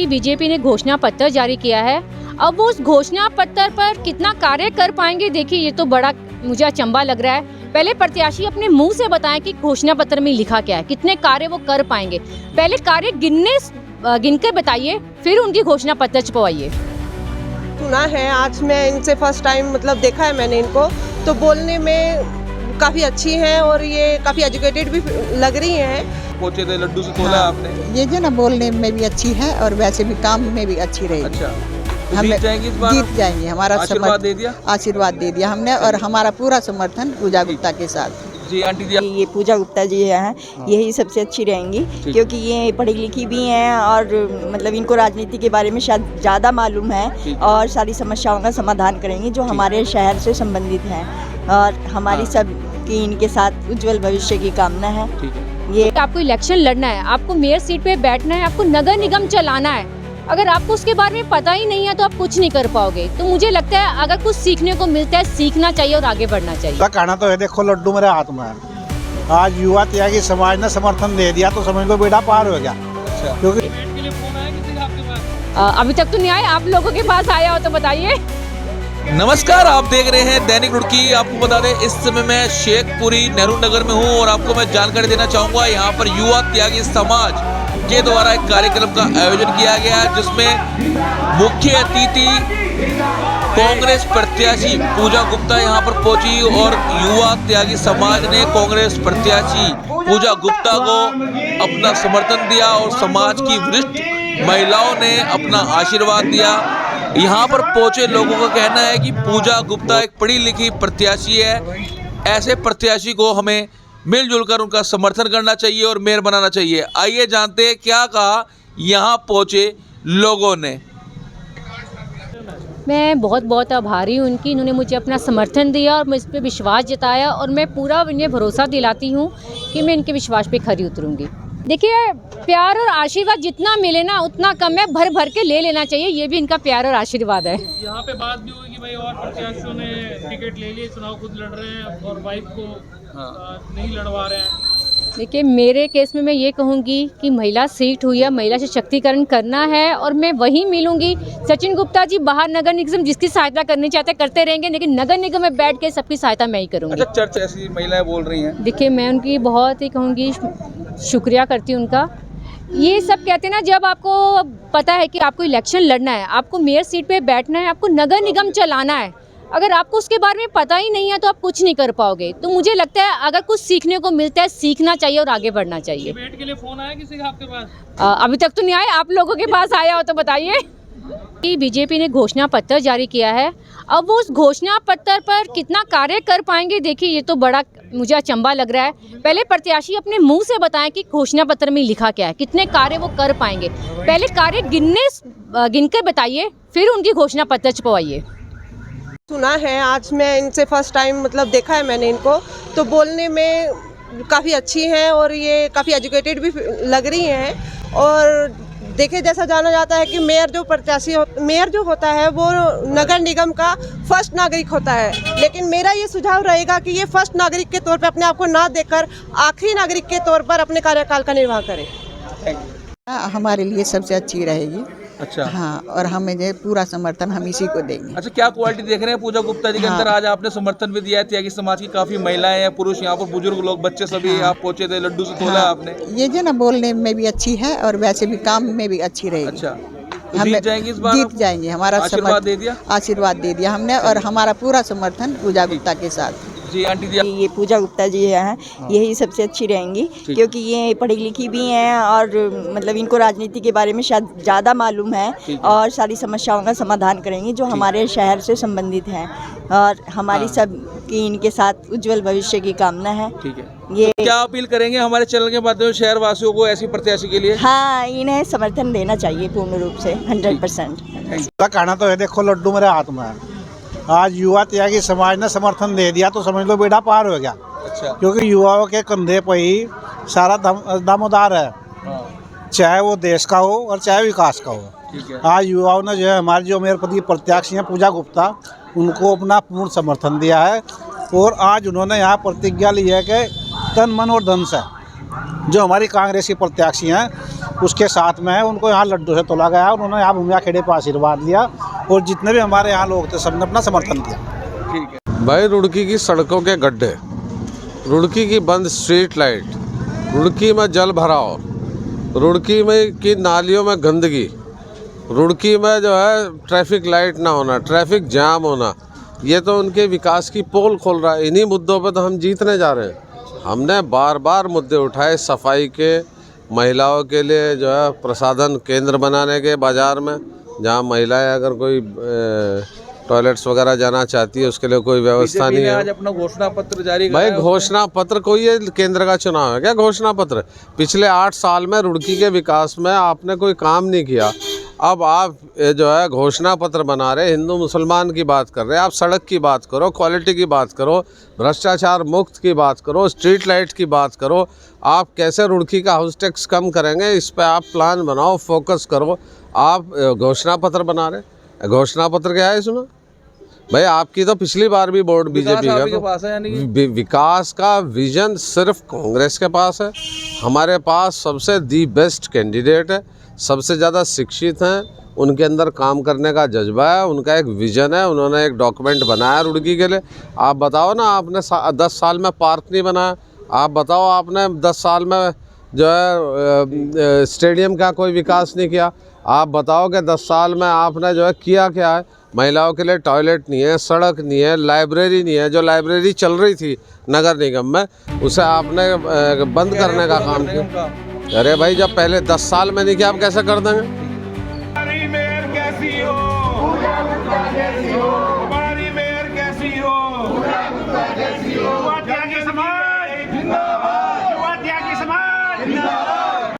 कि बीजेपी ने घोषणा पत्र जारी किया है। अब वो उस घोषणा पत्र पर कितना कार्य कर पाएंगे, देखिए ये तो बड़ा मुझे अचंभा लग रहा है। पहले प्रत्याशी अपने मुंह से बताएं कि घोषणा पत्र में लिखा क्या है, कितने कार्य वो कर पाएंगे। पहले कार्य गिन के बताइए, फिर उनकी घोषणा पत्र छपवाइए। सुना है, आज मैं इनसे फर्स्ट टाइम मतलब देखा है मैंने इनको, तो बोलने में काफ़ी अच्छी हैं और ये काफ़ी एजुकेटेड भी लग रही हैं। पहुंचे थे लड्डू से तोला आपने। ये जो ना बोलने में भी अच्छी है और वैसे भी काम में भी अच्छी रहेगी। अच्छा, तो हम जीत जाएंगी इस बार? जीत जाएंगे, हमारा आशीर्वाद दे दिया? आशीर्वाद दे दिया हमने और हमारा पूरा समर्थन पूजा गुप्ता के साथ। जी आंटी जी, ये पूजा गुप्ता जी हैं, यही सबसे अच्छी रहेंगी क्योंकि ये पढ़ी लिखी भी हैं और मतलब इनको राजनीति के बारे में शायद ज़्यादा मालूम है और सारी समस्याओं का समाधान करेंगी जो हमारे शहर से संबंधित हैं और हमारी सबकी इनके साथ उज्जवल भविष्य की कामना है। ये आपको इलेक्शन लड़ना है, आपको मेयर सीट पे बैठना है, आपको नगर निगम चलाना है। अगर आपको उसके बारे में पता ही नहीं है तो आप कुछ नहीं कर पाओगे। तो मुझे लगता है अगर कुछ सीखने को मिलता है, सीखना चाहिए और आगे बढ़ना चाहिए। कहना तो है, देखो लड्डू मेरे हाथ में है। आज युवा त्यागी समाज ने समर्थन दे दिया तो समझ लो बेटा पार हो गया। अच्छा, क्योंकि अभी तक तो नहीं आए, आप लोगों के पास आया हो तो बताइए। नमस्कार, आप देख रहे हैं दैनिक रुड़की। आपको बता दें, इस समय मैं शेखपुरी नेहरू नगर में हूं और आपको मैं जानकारी देना चाहूंगा, यहां पर युवा त्यागी समाज के द्वारा एक कार्यक्रम का आयोजन किया गया है जिसमें मुख्य अतिथि कांग्रेस प्रत्याशी पूजा गुप्ता यहां पर पहुंची और युवा त्यागी समाज ने कांग्रेस प्रत्याशी पूजा गुप्ता को अपना समर्थन दिया और समाज की वरिष्ठ महिलाओं ने अपना आशीर्वाद दिया। यहाँ पर पहुंचे लोगों का कहना है कि पूजा गुप्ता एक पढ़ी लिखी प्रत्याशी है, ऐसे प्रत्याशी को हमें मिलजुल कर उनका समर्थन करना चाहिए और मेयर बनाना चाहिए। आइए जानते हैं क्या कहा यहाँ पहुंचे लोगों ने। मैं बहुत बहुत आभारी हूँ उनकी, इन्होंने मुझे अपना समर्थन दिया और मुझ पर विश्वास जताया और मैं पूरा इन्हें भरोसा दिलाती हूँ कि मैं इनके विश्वास पे खरी उतरूँगी। देखिए, प्यार और आशीर्वाद जितना मिले ना उतना कम है, भर भर के ले लेना चाहिए, ये भी इनका प्यार और आशीर्वाद है। यहाँ पे बात भी हुई कि भाई और प्रत्याशियों ने टिकट ले लिए, चुनाव खुद लड़ रहे हैं और वाइफ को नहीं लड़वा रहे हैं। देखिए, मेरे केस में मैं ये कहूँगी कि महिला सीट हुई है, महिला सशक्तिकरण करना है और मैं वहीं मिलूंगी। सचिन गुप्ता जी बाहर नगर निगम जिसकी सहायता करनी चाहते करते रहेंगे, लेकिन नगर निगम में बैठ के सबकी सहायता मैं ही करूँगी। अच्छा, चर्चा ऐसी महिलाएं बोल रही हैं। देखिए, मैं उनकी बहुत ही कहूँगी शुक्रिया करती हूँ उनका। ये सब कहते हैं ना, जब आपको पता है कि आपको इलेक्शन लड़ना है, आपको मेयर सीट पे बैठना है, आपको नगर निगम चलाना है, अगर आपको उसके बारे में पता ही नहीं है तो आप कुछ नहीं कर पाओगे। तो मुझे लगता है अगर कुछ सीखने को मिलता है, सीखना चाहिए और आगे बढ़ना चाहिए। डिबेट के लिए फोन आया किसी का आपके पास? अभी तक तो नहीं आए, आप लोगों के पास आया हो तो बताइए। कि बीजेपी ने घोषणा पत्र जारी किया है। अब वो उस घोषणा पत्र पर कितना कार्य कर पाएंगे, देखिए ये तो बड़ा मुझे अचंभा लग रहा है। पहले प्रत्याशी अपने मुंह से बताएं कि घोषणा पत्र में लिखा क्या है, कितने कार्य वो कर पाएंगे। पहले कार्य गिन के बताइए, फिर उनकी घोषणा पत्र छपवाइए। सुना है, आज मैं इनसे फर्स्ट टाइम मतलब देखा है मैंने इनको, तो बोलने में काफ़ी अच्छी हैं और ये काफ़ी एजुकेटेड भी लग रही हैं। और देखे जैसा जाना जाता है कि मेयर जो होता है वो नगर निगम का फर्स्ट नागरिक होता है, लेकिन मेरा ये सुझाव रहेगा कि ये फर्स्ट नागरिक के तौर पे अपने आप को ना देखकर आखिरी नागरिक के तौर पर अपने कार्यकाल का निर्वाह करें। हमारे लिए सबसे अच्छी रहेगी। अच्छा, हाँ, और हमें जो पूरा समर्थन हम इसी को देंगे। अच्छा, क्या क्वालिटी देख रहे हैं पूजा गुप्ता जी के अंदर? आज आपने समर्थन भी दिया है, त्यागी समाज की काफी महिलाएं हैं, पुरुष, यहाँ पर बुजुर्ग लोग, बच्चे सभी आप पहुंचे थे, लड्डू से तोला आपने। ये जो ना बोलने में भी अच्छी है और वैसे भी काम में भी अच्छी रहेगी। अच्छा, तो जीत जाएंगी इस बार? जीत जाएंगे, हमारा आशीर्वाद दे दिया? आशीर्वाद दे दिया हमने और हमारा पूरा समर्थन पूजा गुप्ता के साथ। जी आंटी जी, ये पूजा गुप्ता जी हैं, यही सबसे अच्छी रहेंगी क्योंकि ये पढ़ी लिखी भी हैं और मतलब इनको राजनीति के बारे में शायद ज़्यादा मालूम है और सारी समस्याओं का समाधान करेंगी जो हमारे शहर से संबंधित हैं और हमारी सबकी इनके साथ उज्जवल भविष्य की कामना है। ठीक है, ये तो क्या अपील करेंगे हमारे चैनल के माध्यम से शहर वासियों को ऐसी प्रत्याशी के लिए? हाँ, इन्हें समर्थन देना चाहिए पूर्ण रूप से 100%। कहना तो है, देखो लड्डू मेरे हाथ में है। आज युवा त्यागी समाज ने समर्थन दे दिया तो समझ लो बेटा पार हो गया। अच्छा, क्योंकि युवाओं के कंधे पर ही सारा दामोदार है, चाहे वो देश का हो और चाहे विकास का हो। ठीक है, आज युवाओं ने जो है हमारे जो मेयर पद की प्रत्याशी हैं पूजा गुप्ता, उनको अपना पूर्ण समर्थन दिया है और आज उन्होंने यहाँ प्रतिज्ञा ली है कि तन मन और धन से जो हमारी कांग्रेस की प्रत्याशी हैं उसके साथ में है, उनको यहाँ लड्डू से तोला गया। उन्होंने यहाँ भूमिया खेड़े पर आशीर्वाद लिया और जितने भी हमारे यहाँ लोग थे सबने अपना समर्थन दिया। ठीक है भाई रुड़की की सड़कों के गड्ढे, रुड़की की बंद स्ट्रीट लाइट, रुड़की में जल भराव, रुड़की में की नालियों में गंदगी, रुड़की में जो है ट्रैफिक लाइट ना होना, ट्रैफिक जाम होना, ये तो उनके विकास की पोल खोल रहा है। इन्हीं मुद्दों पे तो हम जीतने जा रहे हैं। हमने बार बार मुद्दे उठाए, सफाई के, महिलाओं के लिए जो है प्रसाधन केंद्र बनाने के बाज़ार में, जहाँ महिलाएं अगर कोई टॉयलेट्स वगैरह जाना चाहती है उसके लिए कोई व्यवस्था नहीं है। आज अपना घोषणा पत्र जारी भाई कराया घोषणा पत्र कोई ये केंद्र का चुनाव है क्या? घोषणा पत्र पिछले 8 साल में रुड़की के विकास में आपने कोई काम नहीं किया। अब आप जो है घोषणा पत्र बना रहे, हिंदू मुसलमान की बात कर रहे हैं। आप सड़क की बात करो, क्वालिटी की बात करो, भ्रष्टाचार मुक्त की बात करो, स्ट्रीट लाइट की बात करो। आप कैसे रुड़की का हाउस टैक्स कम करेंगे, इस पर आप प्लान बनाओ, फोकस करो। आप घोषणा पत्र बना रहे, घोषणा पत्र क्या है इसमें? भाई आपकी तो पिछली बार भी वोट बीजेपी के पास है, यानी कि विकास का विजन सिर्फ कांग्रेस के पास है। हमारे पास सबसे दी बेस्ट कैंडिडेट है, सबसे ज़्यादा शिक्षित हैं, उनके अंदर काम करने का जज्बा है, उनका एक विज़न है, उन्होंने एक डॉक्यूमेंट बनाया रुड़की के लिए। आप बताओ ना, आपने 10 साल में पार्क नहीं बनाया। आप बताओ आपने 10 साल में जो है स्टेडियम का कोई विकास नहीं किया। आप बताओ कि 10 साल में आपने जो है किया क्या है? महिलाओं के लिए टॉयलेट नहीं है, सड़क नहीं है, लाइब्रेरी नहीं है। जो लाइब्रेरी चल रही थी नगर निगम में उसे आपने बंद करने का काम किया। अरे भाई जब पहले 10 साल में नहीं किया, आप कैसे कर देंगे?